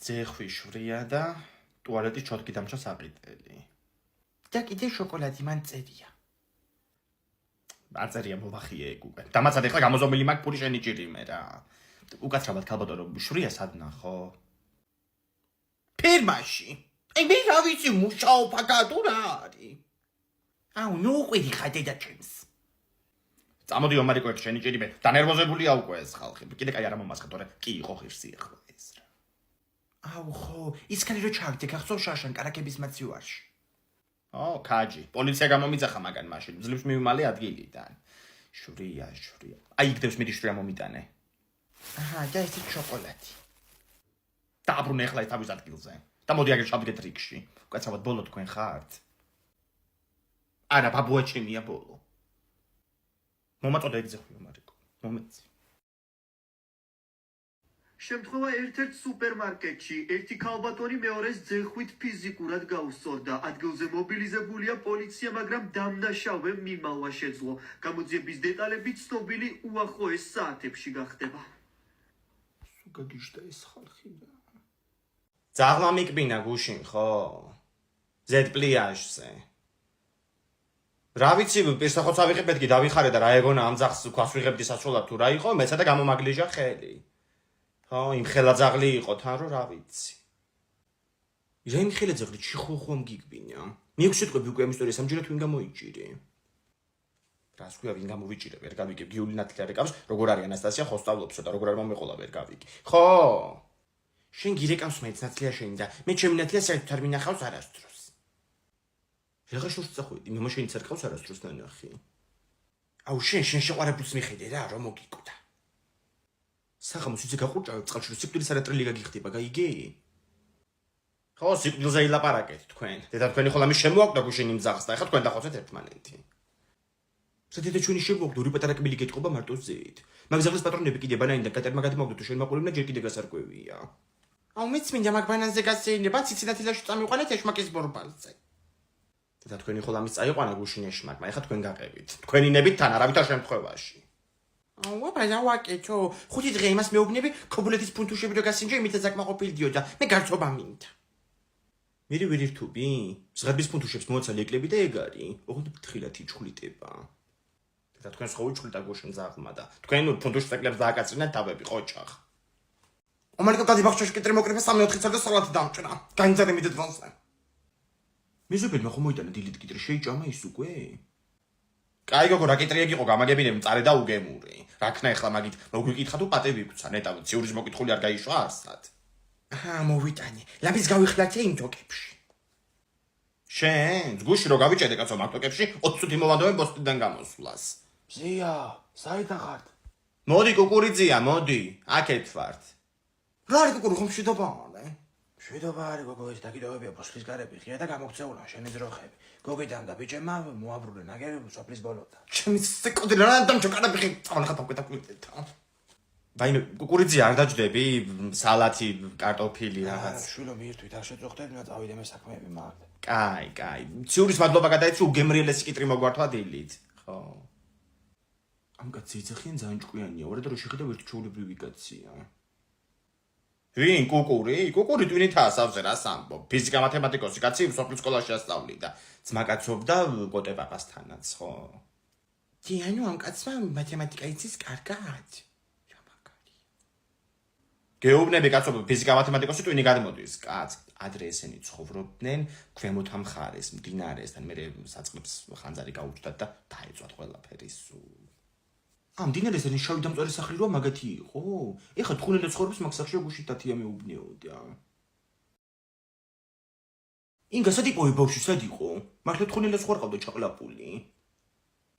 ძეხვი შვრია და ტუალეტის ჩოთკი დამჭა საყიდელი. და კიდე შოკოლადი მან წერია. არ წერია მოვახიე ეგ უკვე. დამაცად ეხლა გამოზომილი მაქვს პური შენი ჭირიმე რა. უკაცრავად ქალბატონო შვრია სად ნახო? ფირმაში. მე რა ვიცი მუშაობ აქ რა არის? ნუ უყვირი ხარ დედა ჩემს. წამოდი ომარიკოებს შენი ჭირიმე. დანერვოზებულია უკვე ეს ხალხი. კიდე კაი არ მომასხეთ, თორე კი იყო ღირსი ახლა ეს რა. ხო, ისქანი რო ჩავიდე გახსოვ შაშან კარაკების მაციუარში. კაჯი, პოლიცია გამომიძახა მაგან მაშინ. ძლივს მივიმალე ადგილიდან. შვრია. აი იქდებს მიდი შვრია მომიტანე. და ეს შოკოლადი. დააბრუნე ახლა ეს თავის ადგილზე. და მოდი აგერ ჩავდგეთ რიგში. უკაცრავად ბოლო თქვენ ხართ? არა, ბაბუაჩემია ბოლო. მომაწოდე ეგზეხვი მარიკო. მომეცი. შემთხვევა ერთ-ერთ სუპერმარკეტში ერთი ქალბატონი მეორეს ძეხვით ფიზიკურად გაუსწორდა. ადგილზე მობილიზებულია პოლიცია, მაგრამ დამნაშავემ მიმალვა შეძლო. გამოძიების დეტალები ცნობილი უახლოეს საათებში გახდება. სუგაგიშდა ეს ხალხი რა. ძაღლა მიკბინა გუშინ ხო? ზედ პლიაჟზე. რა ვიცი, პირსახოც ავიღებთ კი დავიხარე და რა ეგონა ამ ძაღლს ქვას ვიღებდი საშუალად თუ რა იყო, მეცა და გამომაგლიჟა ხელი. ხო, იმ ხელა ძაღლი იყო თან რო რა ვიცი. რა იმ ხელა ძაღლი ჩიხუხომ გიგბინა? მიექვს სიტყვები უკვე ამ ისტორიას ამჯერად ვინ გამოიჭირი? რას ქვია ვინ გამოვიჭირე, ვერ გავიგებ, გიული ნათლი არ ეკავს, როგორ არის ანასტასია ხოსტავლობსო და როგორ არ მომეყოლა ვერ გავიგე. ხო. შენ გირეკავს მეც ნათლია შენი და მე ჩემი ნათლია საერთოდ არ მინახავს არასდროს. რა შორს წახვედი, მე შენი ცერკავს არასდროს ნანახი. შენ შეყვარებულს მიხედე რა, რომ მოგიკუდა. საღამოს ისე გაყურჭავებ წყალში, რომ სიკვდილის არატრილი გაგიხდება, გაიგე? ხო, სიკვდილზე ილაპარაკეთ თქვენ. დედა თქვენი ხოლმე შემოაკვდა გუშინ იმ ძაღლს და ეხლა თქვენ დახოცეთ ერთმანეთი. დედა ჩვენი შემოაკვდა, ორი პატარა კბილი გეტყობა მარტო ზეით. მაგ ძაღლის პატრონები კიდე ბანანიდან კატერმა გადმოგდა თუ შენ მაყურებნა ჯერ კიდე გასარკვევია. მეც მინდა მაგ ბანანზე გასეირნება, ციცინათილაში წამიყვანეთ ეშმაკის ბორბალზე. დედა თქვენი ხოლმე წაიყვანა გუშინ ეშმაკმა, ეხლა თქვენ გაყევით. თქვენი ნებით თან არავითარ შემთხვევაში. ვაკეთო, 5 დღე იმას მეუბნები, ქობულეთის ფუნთუშები რო გასინჯო, იმითაც აკმაყოფილდიო და მე გარცობა მინდა. მე ვერ ერთობი? ზღების ფუნთუშებს მოაცალე ეკლები და ეგ არის. ოღონდ ფრთხილად იჩხვლიტება. და თქვენ სხვა უჩხვლიტა გუშინ ძაღლმა და თქვენ ფუნთუშს ეკლებს დააკაცრინეთ თავები ყოჩახ. ომარიკო გადი ბახჩაში კიტრი მოკრიფა 3-4 წელი და სალათი დამჭრა. განძარი მიდედვანსა. მეზობელმა ხომ მოიტანა დილით კიტრი შეიჭამა ის უკვე? კაი გოგო რა კიტრია გიყო გამაგებინებ მწარე და უგემური. რა ქნა ეხლა მაგით მოგვიკითხა თუ პატები გვცა ნეტავ ციურის მოკითხული არ გაიშვა არსად. მოვიტანე. ლამის გავიხლათე იმ ტოკებში. შენ გუში რო გავიჭედე კაცო მაგ ტოკებში 20 წუთი მოვანდოვე ბოსტიდან გამოსვლას. ზია, საიდან ხართ? მოდი კუკურიძია, მოდი. აქეთ ვართ. რა არის კუკური ხომ შედაბაანე? შვიდობა არის გოგო ეს დაკიდოვებია ბოსლის გარები ღია და გამოგწეულა შენი ძროხები. გოგიდან და ბიჭებმა მოაბრუნე ნაგებები სოფლის ბოლოდან. ჩემი სეკონდი რა დამჭო კარაფი წავნა ხა გვეთაკვირდეთ. დაინე კუკურიძია არ დაჯდები სალათი, კარტოფილი რაღაც. შვილო მიირთვით არ შეწუხდები და წავიდე მე საქმეები მაგდ. კაი. ციურის მადლობა გადაეცი უგემრიელესი კიტრი მოგვართვა დილით. ხო. ამ კაცი ეძახიან ძალიან ჭკვიანია, ვარ და რო შეხედავ ერთ ჩაულებრივი კაცია. ვინ კუკური? კუკური ტვინითაა სავზე რა სამბო. ფიზიკა მათემატიკოსი კაცი სოფლის სკოლაში ასწავლიდა. ძმაკაცობდა კოტე პაპასთანაც, ხო? დიანო ამ კაცმა მათემატიკა იცის კარგად. რა მაგარია. გეუბნები კაცო ფიზიკა მათემატიკოსი ტვინი გადმოდის. კაც, ადრე ესენი ცხოვრობდნენ ქვემოთ ამ ხარეს, მდინარესთან, მე საწყლებს ხანძარი გაუჭდათ და დაეწვათ ყველაფერი სულ. მდინარესთან შავი დამწვარი სახლი როა მაგათი იყო? ეხლა თხუნელებს ხორბის მაგ სახლში გუშინ დათია მეუბნეოდა. ინგა სად იყო ბავშვი, სად იყო? მართლა თხუნელებს ხარ ყავდა ჩაყლაპული.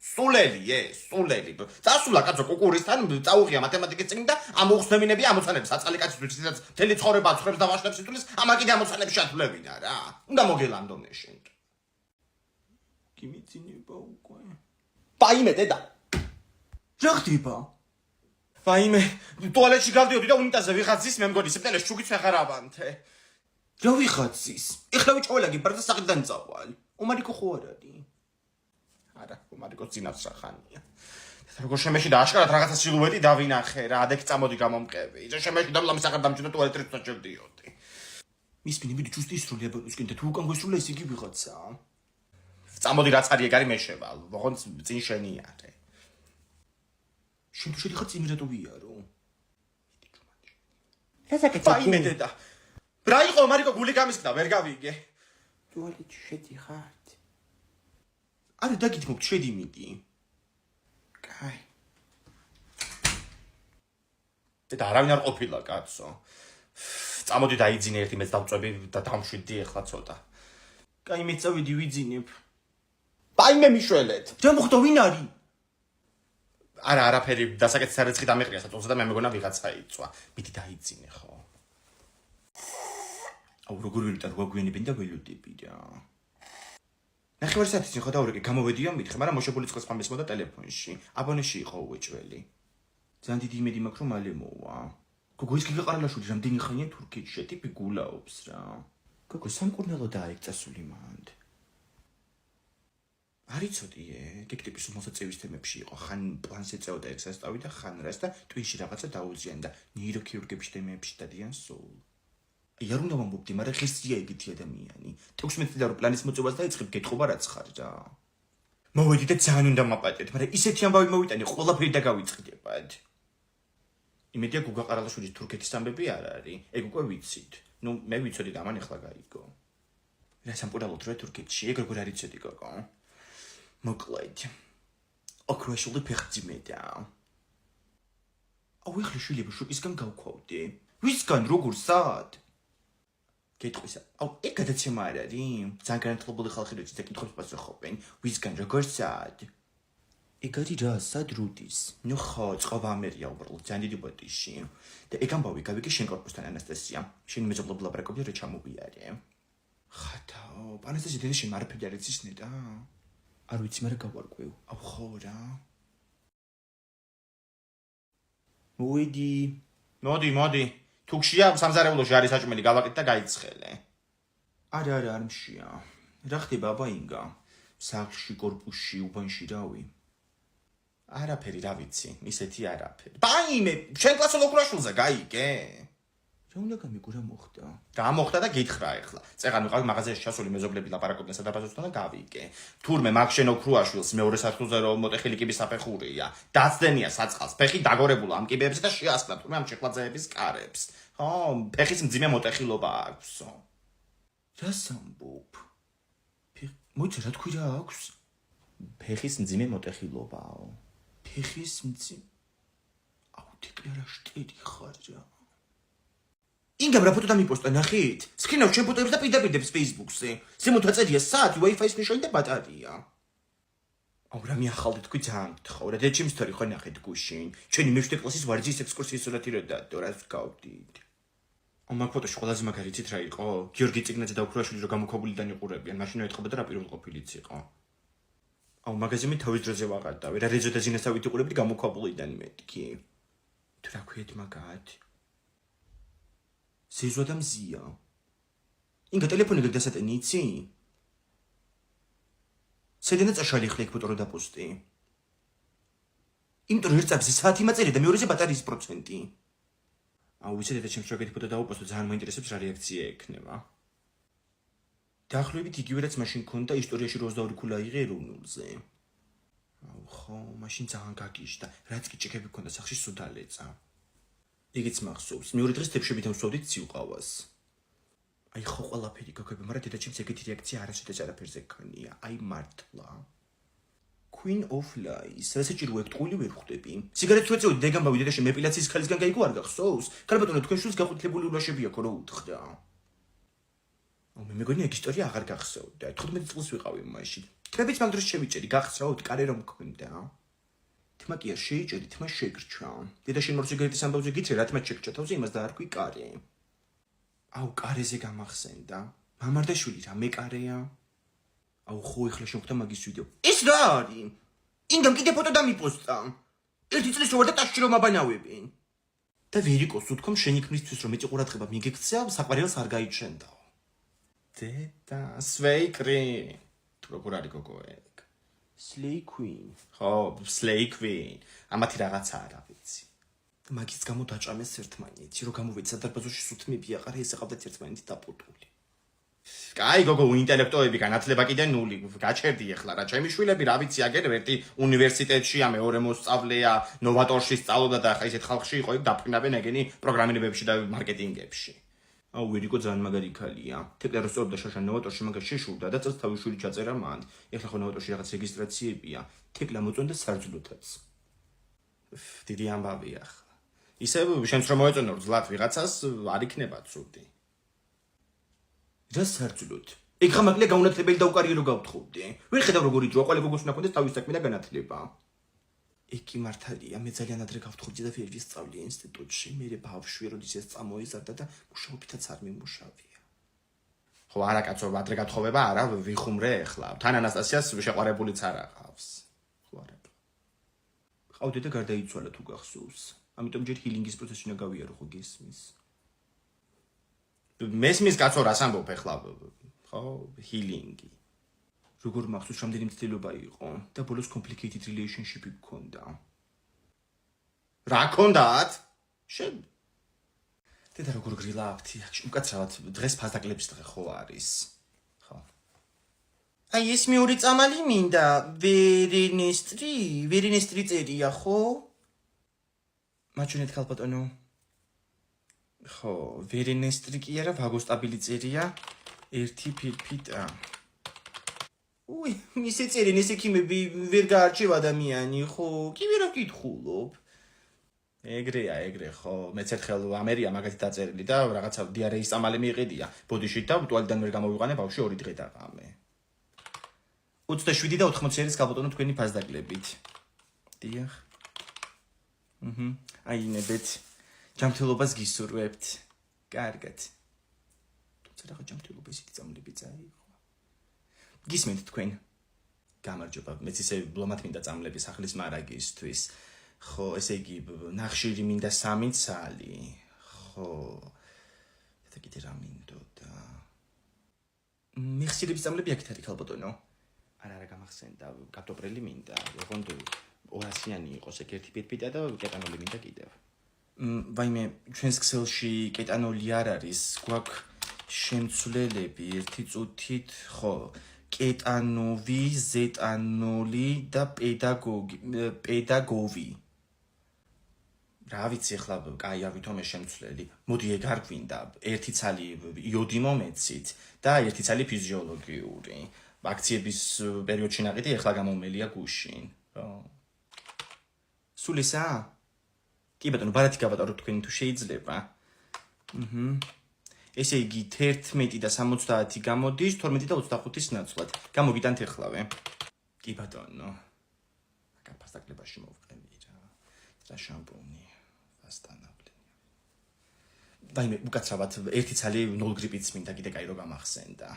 სულელი. წასულა კაცო კუკურისთან, წაუღია მათემატიკის წიგნი და ამოხსნებინები ამოცანებს აწალი კაცისთვის, ვისაც მთელი ცხოვრება აცხრებს და ვაშლებს იტულის, ამაკიდე ამოცანებს შეთვლებინა რა. უნდა მოგელანდონე შენ. კი მიცინება უკვე. პაიმე დედა. რა ხდება? ვაიმე, ტუალეტში გავდიოდი და უნიტაზზე ვიღაცის მე მგონი სეპტემბერში შუქიც აღარავანთე. რა ვიღაცის? ეხლა ვიჭველაგი ბარდა საყდან წავალ. ომარიკო ხო არ არის? არა, ომარიკო ძინავს რა ხანია. როგორ შემეში და აშკარად რაღაცა სილუეტი დავინახე რა, ადექ წამოდი გამომყევი. იცი შემეში და ლამის აღარ დამჭირდა ტუალეტში წავდიოდი. მის მინიმი ჯუსტი ისროლია ბოლოსკენ და თუ უკან გესროლა ეს იგი ვიღაცა. წამოდი რაც არის ეგ არის მე შევალ, ოღონდ წინ შენი არე. შენ თუ შედიხარ წინ რატოვიარო? რასაკეთე? დედა. რა იყო მარიკო გული გამისკდა, ვერ გავიგე. ტუალეტში შედიხართ? არა დაგითმობ, შედიმიდი. კაი. და არავინ არ ყოფილა კაცო. წამოდი დაიძინე ერთი მეც დავწვევი და დამშვიდი ახლა ცოტა. კაი მე წავიდი ვიძინებ. ბაიმე მიშველეთ. რა მოხდა ვინ არის? არა არაფერი დასაკეთე სარეცხი დამეყრია საწოლზე და მე მეგონა ვიღაცა იწვა. მითი დაიძინე ხო. აუ როგორ ვერიტა რა გვიანებენ და ველოდები რა. ნახევარსაათის ხო დაურეკე გამოვედია მითხე, მაგრამ მოშებული წყოს ხამის მოდა ტელეფონში. აბონეში იყო უეჭველი. ძალიან დიდი იმედი მაქვს რომ მალე მოვა. გოგო ის გიგაყარალაშვილი რამდენი ხანია თურქეთში ტიპი გულაობს რა. გოგო სამკურნალო დაიქცასული მანდ. არიცოდიე, გეკ ტიპის მოსაწევის თემებში იყო, ხან პლანს ეწეოდა ექსასტავი და ხან რას და ტვინში რაღაცა დაუზიან და ნეიროქირურგების თემებში დადიან სულ. არ უნდა ვამბობდი, მაგრამ ხესია ეგეთი ადამიანი. 16 წელი რო პლანის მოწევას დაიწყებ, გეტყობა რაც ხარ რა. მოვედი და ძალიან უნდა მაპატეთ, მაგრამ ისეთი ამბავი მოვიტანე, ყველაფერი და გავიწყდებად. იმედია გუგა ყარალაშვილის თურქეთის ამბები არ არის. ეგ უკვე ვიცით. ნუ მე ვიცოდი და ამან ახლა გაიგო. რა სამყურალოდ რა თურქეთში, ეგ როგორ არიცოდი გოგო? მოკლედ. ოქროშული ფეხძიმედა. აუ ეხლა შვილები შოკისგან გავქვავდი. ვისგან როგორ სად? გეტყვისა. აუ ეგ გადაცემა არ არის? ძალიან განათლებული ხალხი როდის და კითხვებს პასუხობენ. ვისგან როგორ სად? ეგ არის რა, სად რუდის? ნუ ხო, წყობა ამერია უბრალოდ ძალიან დიდი ბოდიში. და ეგ ამბავი გავიგე შენ კორპუსთან ანასტასია. შენ მეზობლად ლაბრაკობდი რა ჩამოვიარე. ხათაო, ანასტასია დედა შენ მარაფერი არ იცის ნეტა? არ ვიცი, მაგრამ გავარკვევ. აუ ხო რა. მოდი. თუქშია სამზარეულოში არის საჭმელი გავაკეთე და გაიცხელე. არა, არ მშია. რა ხდება აბა ინგა? სახლში, კორპუსში, უბანში რავი. არაფერი რა ვიცი, ისეთი არაფერი. ბაიმე, შენ კლასო ლოგრაშულზე გაიგე? რა უნდა გამიგო რა მოხდა? გამოხდა და გითხრა ახლა. წეღან ვიყავი მაღაზიაში ჩასული მეზობლები ლაპარაკობდნენ სადაბაზოსთან და გავიგე. თურმე მაგ შენ ოქროაშვილს მეორე სართულზე რომ მოტეხილი კიბის საფეხურია. დაცდენია საწყალს, ფეხი დაგორებულა ამ კიბებზე და შეასკდა თურმე ამ ჩეხვაძეების კარებს. ხო, ფეხის მძიმე მოტეხილობა აქვსო. რას ამბობ? მოიცა რა თქვი რა აქვს? ფეხის მძიმე მოტეხილობაო. ფეხის მძიმე. აუ დეკლარა შტერი ხარ რა. ინგამ რა ფოტო დამიპოსტა ნახით? სკრინავს ჩემ ფოტოებს და პირდაპირდებს Facebook-ზე. ზემოთ აწერია საათი, Wi-Fi-ის ნიშანი და ბატარეა. აუ რა მიახალდი თქვი ძალიან გთხოვ რა, დედჩიმ ისტორი ხო ნახეთ გუშინ. ჩვენი მე-7 კლასის ვარჯიშის ექსკურსიის სურათი რა დადო, რას გავდით. აუ მაგ ფოტოში ყველაზე მაგარი იცით რა იყო? გიორგი წიგნაძე და ოქროაშვილი რო გამოქვაბულიდან იყურებიან, მაშინ ეთყობა და რა პირველყოფილიც იყო. აუ მაგაზინი თავის დროზე ვაღარდავი, რა რეζო და ზინასავით იყურებდი გამოქვაბულიდან მეთქი. თუ რა ქვიეთ მაგათ? სიზვა და მზია. ინგა ტელეფონი გაგდასატენი იცი? სედენა წაშალი ხლეკ ფოტო რო დაპოსტი. იმიტომ რომ ერთ წამზე საათი მაწერია და მეორეზე ბატარიის პროცენტი. აუ ვიცი და ჩემს შეგეთი ფოტო დაუპოსტო, ძალიან მაინტერესებს რა რეაქცია ექნება. დაახლოებით იგივე რაც მაშინ ქონდა ისტორიაში 22 ქულა იღე ეროვნულზე. აუ ხო, მაშინ ძალიან გაგიშდა, რაც კი ჭიქები ქონდა სახში სულ დალეწა. ეგეც მახსოვს, მეორე დღეს თებშებით ავსვავდით ციუყავას. აი ხო ყველაფერი გაგები, მაგრამ დედაჩემს ეგეთი რეაქცია არასოდეს არაფერზე ქონია. აი მართლა. Queen of Lies. რასაჭირო ეგ ტყული ვერ ხვდები. სიგარეტს რო ეწევდი დეგამბავი დედაში მეპილაციის ქალისგან გაიგო არ გახსოვს? ქალბატონო თქვენ შულს გაყუთლებული ულაშები აქვს რო უთხრა. აუ მე მეგონი ეგ ისტორია აღარ გახსოვდა. 15 წელს ვიყავი მაშინ. თმებით მაგ დროს შევიჭერი, გახსოვთ, კარე რომ მქონდა. თმა კი არ შეიჭერი, თმა შეგრჩა. დედაში მორ სიგარეტის ამბავზე გიწე რა თმა შეგრჩა თავზე იმას დაარქვი კარე. აუ კარეზე გამახსენდა. მამარდაშვილი რა მე კარეა? აუ ხო ეხლა შევხვდა მაგის ვიდეო. ეს რა არის? ინგამ კიდე ფოტო დამიპოსტა. ერთი წლის რო ვარ და ტაშში რომ აბანავები. და ვერიკოს უთქვამ შენი ქმნისთვის რომ მეწი ყურადღება მიგექცია, საყვარელს არ გაიჩენდაო. დედა, სვეიკრი. თუ როგორ არის გოგო ეგ? Slay Queen. ხო, Slay Queen. ამათი რაღაცაა რა ვიცი. მაგის გამო დაჭამეს ერთმანეთი, რომ გამოვეცა დარბაზოში სუთმები აყარა, ეს ეყავდათ ერთმანეთი დაპუტული. კაი გოგო, ინტელექტოები განათლება კიდე ნული. გაჩერდი ახლა რა, ჩემი შვილები რა ვიცი, აგერ ერთი უნივერსიტეტშია, მეორე მოსწავლეა, ნოვატორში სწავლობდა და ახლა ისეთ ხალხში იყო, იქ დაფრინავენ ეგენი პროგრამირებებში და მარკეტინგებში. აუ, ვერიკო ძალიან მაგარი ქალია. თეკლა რო სწავლობდა შაშან ნოვატორში, მაგას შეშურდა და წელს თავი შვილი ჩაწერა მან. ეხლა ხო ნოვატორში რაღაც რეგისტრაციებია. თეკლა მოწონდა სარძლოთაც. დიდი ამბავია ახლა. ისე შენც რომ მოეწონო ძლად ვიღაცას, არ იქნება ცუდი. რა სარძლოთ? ეგ ხამაკლია გაუნათლებელი და უკარიერო გავთხოვდი. ვერ ხედავ როგორი ჯოა, ყველა გოგოს უნდა ქონდეს თავის საქმე და განათლება. ეგ კი მართალია, მე ძალიან ადრე გავთხოვდი და ვერ ვისწავლე ინსტიტუტში. მე ბავშვი როდის ეს წამოიზარდა და მუშაობითაც არ მიმუშავია. ხო, არა კაცო, ადრე გათხოვება არა, ვიხუმრე ახლა. თან ანასტასიას შეყვარებულიც არ აყავს. ხო, არა. ყავდი და გარდაიცვალა თუ გახსოვს. ამიტომ ჯერ ჰილინგის პროცესში უნდა გავიარო, ხო გესმის? მესმის კაცო რას ამბობ ახლა? ხო, ჰილინგი. როგორ მახსოვს რამდენი მცდელობა იყო და ბოლოს complicated relationship-ი გქონდა. რა გქონდათ? დედა როგორ გრილა აფთიაქში. უკაცრავად დღეს ფასდაკლების დღე ხო არის. ხო. აი ეს მეორე წამალი მინდა ვერინესტრი წერია ხო? მაჩვენეთ ქალბატონო. ხო, ვერინესტრი კი არა, ვაგოსტაბილი წერია. ერთი ფირფიტა. უი, ისე წერენ ეს ექიმები ვერ გაარჩევ ადამიანი, ხო? კი ვერ ვკითხულობ. ეგრე, ხო. მეც ერთხელ ამერია მაგათი დაწერილი და რაღაცა დიარეის წამალი მიიყიდია. ბოდიშით და ტუალეტიდან ვერ გამოვიყანე, ბავშვი 2 დღე დაღამე. 27 და 80 ერის ქალბატონო თქვენი ფასდაკლებით. დიახ. აინებეთ. ჯანმრთელობას გისურვებთ. კარგად. თუმცა რაღაც ჯანმრთელობა ისეთი წამლები წაიღო. გისმენთ თქვენ. გამარჯობა, მეც ისე ბლომად მინდა წამლები სახლის მარაგისთვის. ხო, ესე იგი ნახშირი მინდა 3 ცალი. ხო. და კიდე რა მინდოდა? მიხსირების წამლები აქეთ არის ქალბატონო. არა გამახსენდა, კარტოფრელი მინდა. ოღონდ 200-იანი იყოს ეგ ერთი ფირფიტა და კეტანოლი მინდა კიდევ. ვაიმე, ჩვენს ქსელში კეტანოლი არ არის, გვაქვს შემცვლელები ერთი წუთით, ხო, კეტანოვი, ზეტანოლი და პედაგოვი. რა ვიცი ახლა, კაი, ავითომე შემცვლელი. მოდი ეგ არ გვინდა, ერთი ცალი იოდი მომეცით და ერთი ცალი ფიზიოლოგიური. აქციების პერიოდში ნაყიდი, ახლა გამომელია გუშინ. ხო. სულ ესაა? კი ბატონო, ბარათი გავატარო თქვენი თუ შეიძლება. ესე იგი 11 და 70 გამოდის, 12 და 25-ის ნაცვლად. გამოგიტანთ ეხლავე. კი ბატონო. აკა ფასდაკლებაში მოვყენი რა. და შამპუნი, ფასტანავლენი. დაიმე, უკაცრავად ერთი ცალი 0 გრიპიც მინდა კიდე კაი რო გამახსენდა.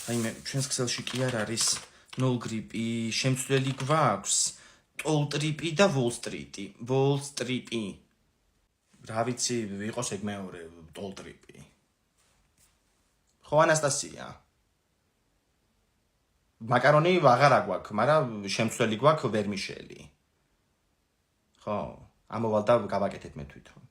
დაიმე, ჩვენს ქსელში კი არ არის 0 გრიპი, შემცვლელი გვაქვს. ტოლტრიპი და ვოლსტრიტი. ვოლსტრიპი. რა ვიცი, იყოს ეგ მეორე ტოლტრიპი. ხო, ანასტასია. მაკარონი აღარა გვაქვს, მაგრამ შემცვლელი გვაქვს ვერმიშელი. ხო, ამოვალ და გავაკეთეთ მე თვითონ.